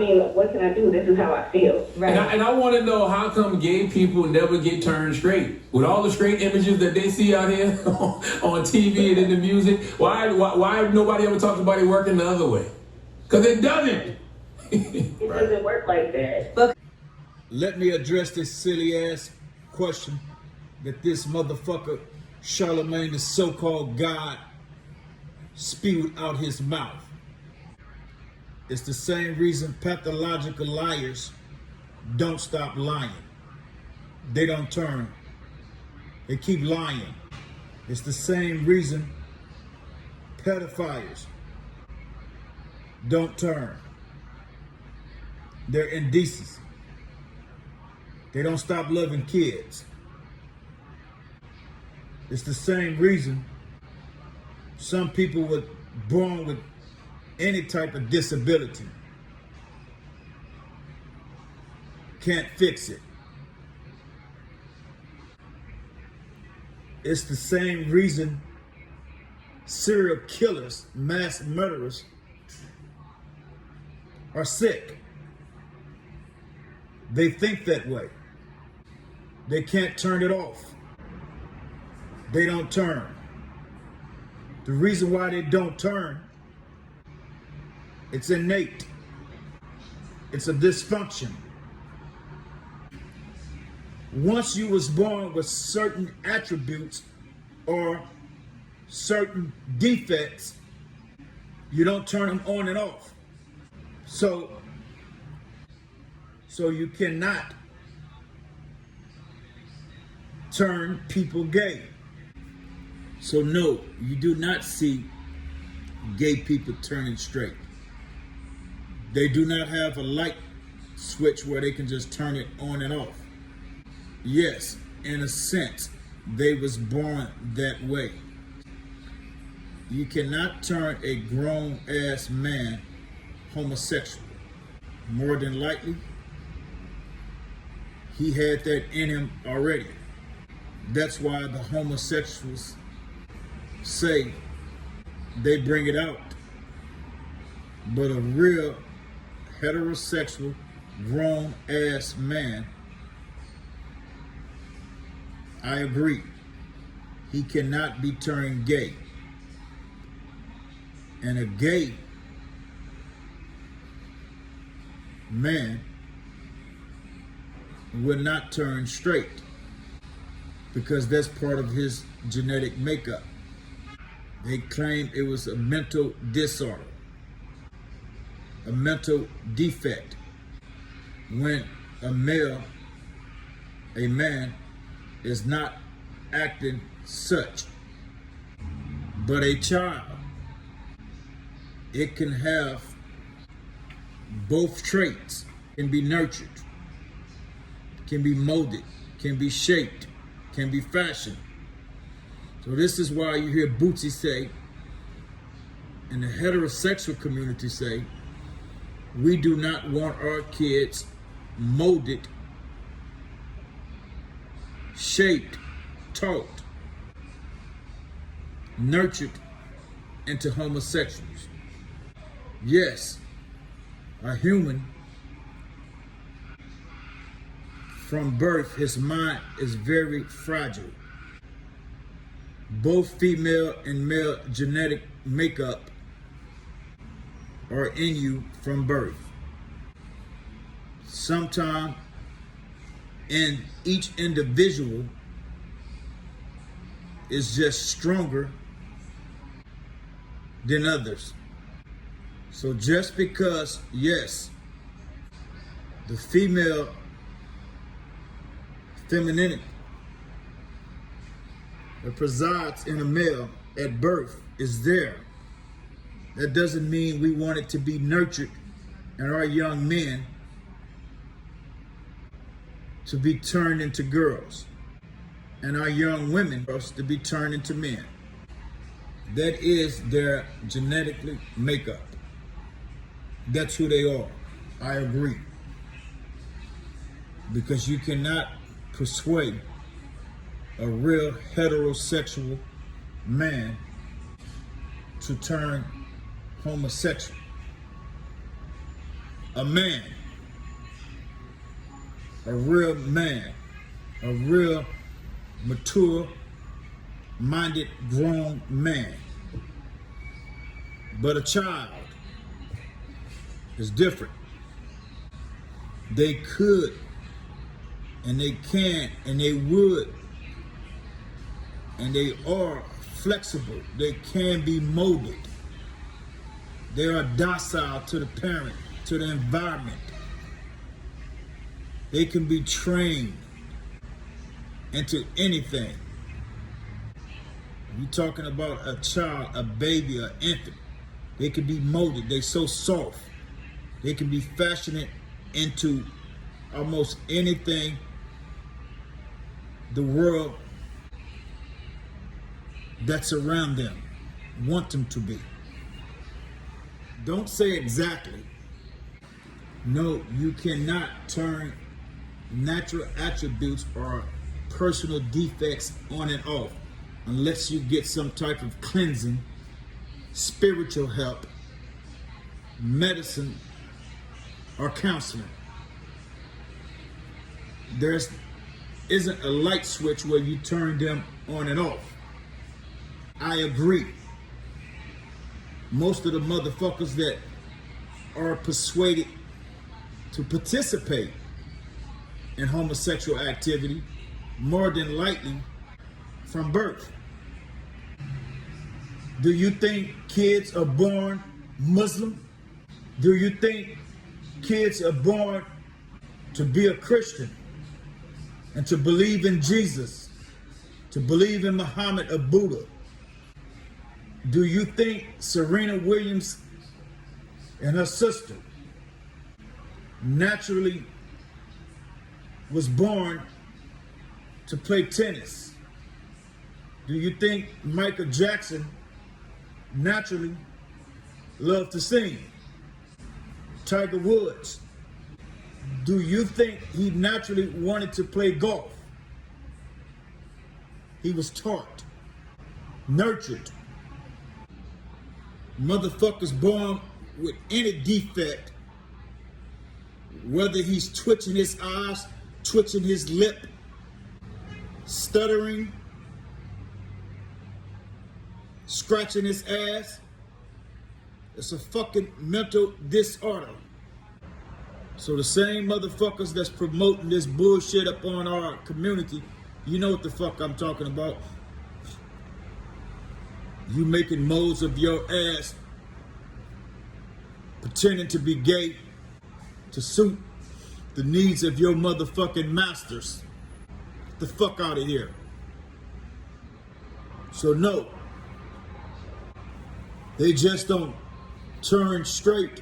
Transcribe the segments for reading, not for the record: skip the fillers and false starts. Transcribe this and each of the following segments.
mean, what can I do? This is how I feel. Right. And I want to know, how come gay people never get turned straight? With all the straight images that they see out here on TV and in the music, why nobody ever talks about it working the other way? Because it doesn't. It doesn't work like that. Let me address this silly ass question that this motherfucker Charlemagne, the so-called God, spewed out his mouth. It's the same reason pathological liars don't stop lying. They don't turn. They keep lying. It's the same reason pedophiles don't turn. They're indecent. They don't stop loving kids. It's the same reason some people were born with any type of disability can't fix it. It's the same reason serial killers, mass murderers are sick. They think that way. They can't turn it off. They don't turn. The reason why they don't turn, it's innate. It's a dysfunction. Once you was born with certain attributes or certain defects, you don't turn them on and off. So you cannot turn people gay. So no, you do not see gay people turning straight. They do not have a light switch where they can just turn it on and off. Yes, in a sense, they was born that way. You cannot turn a grown-ass man homosexual. More than likely, he had that in him already. That's why the homosexuals say they bring it out. But a real heterosexual grown-ass man, I agree, he cannot be turned gay. And a gay man will not turn straight because that's part of his genetic makeup. They claim it was a mental disorder, a mental defect. When a man is not acting such. But a child, it can have both traits, can be nurtured, can be molded, can be shaped, can be fashioned. So this is why you hear Boosie say, and the heterosexual community say, we do not want our kids molded, shaped, taught, nurtured into homosexuals. Yes, a human from birth, his mind is very fragile. Both female and male genetic makeup are in you from birth. Sometimes in each individual is just stronger than others. So just because, yes, the female femininity that presides in a male at birth is there, that doesn't mean we want it to be nurtured in our young men to be turned into girls, and our young women to be turned into men. That is their genetically makeup. That's who they are. I agree. Because you cannot persuade a real heterosexual man to turn homosexual. a man, a real man, a real mature minded grown man. But a child is different. They could and they can and they would and they are flexible. They can be molded. They are docile to the parent, to the environment. They can be trained into anything. You're talking about a child, a baby, an infant. They can be molded. They're so soft. They can be fashioned into almost anything the world that's around them want them to be. Don't say exactly. No, you cannot turn natural attributes or personal defects on and off unless you get some type of cleansing, spiritual help, medicine, or counseling. There isn't a light switch where you turn them on and off. I agree. Most of the motherfuckers that are persuaded to participate in homosexual activity more than likely from birth. Do you think kids are born Muslim? Do you think kids are born to be a Christian and to believe in Jesus, to believe in Muhammad or Buddha? Do you think Serena Williams and her sister naturally was born to play tennis? Do you think Michael Jackson naturally loved to sing? Tiger Woods, do you think he naturally wanted to play golf? He was taught, nurtured. Motherfuckers born with any defect, whether he's twitching his eyes, twitching his lip, stuttering, scratching his ass, it's a fucking mental disorder. So the same motherfuckers that's promoting this bullshit up on our community, you know what the fuck I'm talking about. You making molds of your ass, pretending to be gay to suit the needs of your motherfucking masters. Get the fuck out of here. So no, they just don't turn straight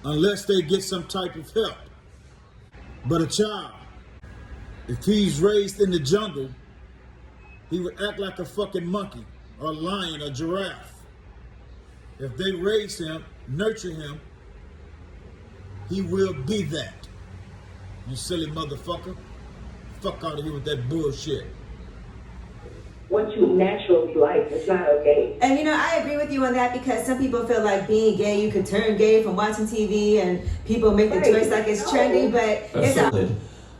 unless they get some type of help. But a child, if he's raised in the jungle, he would act like a fucking monkey, or lion, or giraffe. If they raise him, nurture him, he will be that. You silly motherfucker. Fuck out of here with that bullshit. What you naturally like is not okay. And you know, I agree with you on that because some people feel like being gay, you could turn gay from watching TV and people make the choice like it's trendy, but it's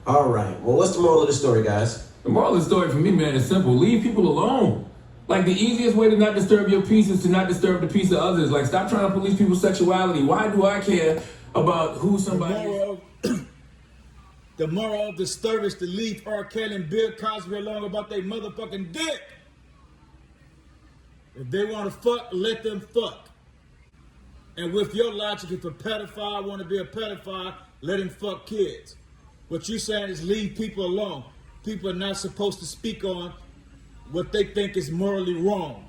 all right. Well, what's the moral of the story, guys? The moral of the story for me, man, is simple. Leave people alone. Like, the easiest way to not disturb your peace is to not disturb the peace of others. Like, stop trying to police people's sexuality. Why do I care about who somebody is? The moral of the story is to leave R. Kelly and Bill Cosby alone about their motherfucking dick. If they want to fuck, let them fuck. And with your logic, if a pedophile want to be a pedophile, let him fuck kids. What you're saying is leave people alone. People are not supposed to speak on what they think is morally wrong.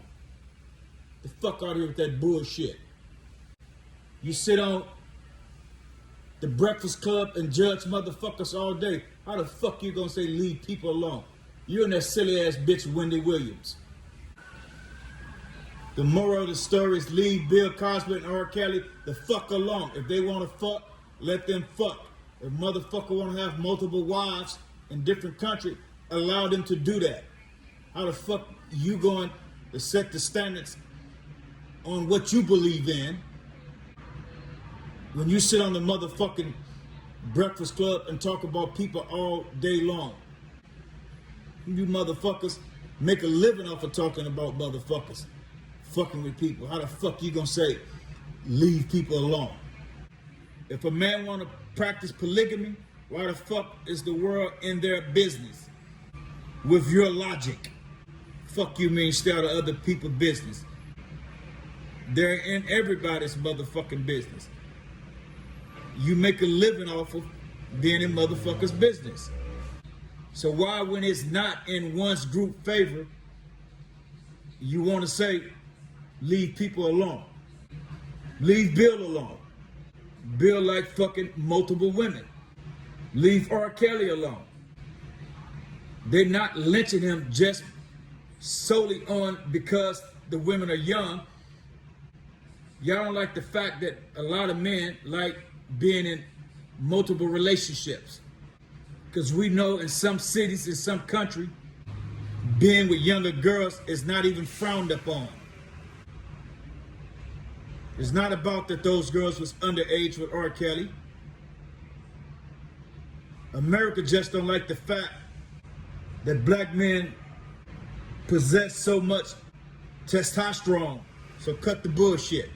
The fuck out of here with that bullshit. You sit on the Breakfast Club and judge motherfuckers all day. How the fuck you gonna say leave people alone? You and that silly ass bitch Wendy Williams. The moral of the story is leave Bill Cosby and R. Kelly the fuck alone. If they wanna fuck, let them fuck. If motherfucker wanna have multiple wives in different countries, allow them to do that. How the fuck you going to set the standards on what you believe in When you sit on the motherfucking Breakfast Club and talk about people all day long, you motherfuckers make a living off of talking about motherfuckers fucking with people. How the fuck you gonna say leave people alone? If a man wanna practice polygamy, why the fuck is the world in their business? With your logic, fuck you mean stay out of other people's business. They're in everybody's motherfucking business. You make a living off of being in motherfuckers' business. So why, when it's not in one's group favor, you want to say leave people alone? Leave Bill alone. Bill like fucking multiple women. Leave R. Kelly alone. They're not lynching him just solely on because the women are young. Y'all don't like the fact that a lot of men like being in multiple relationships. Because we know in some cities, in some country, being with younger girls is not even frowned upon. It's not about that those girls was underage with R. Kelly. America just don't like the fact that black men possess so much testosterone. So cut the bullshit.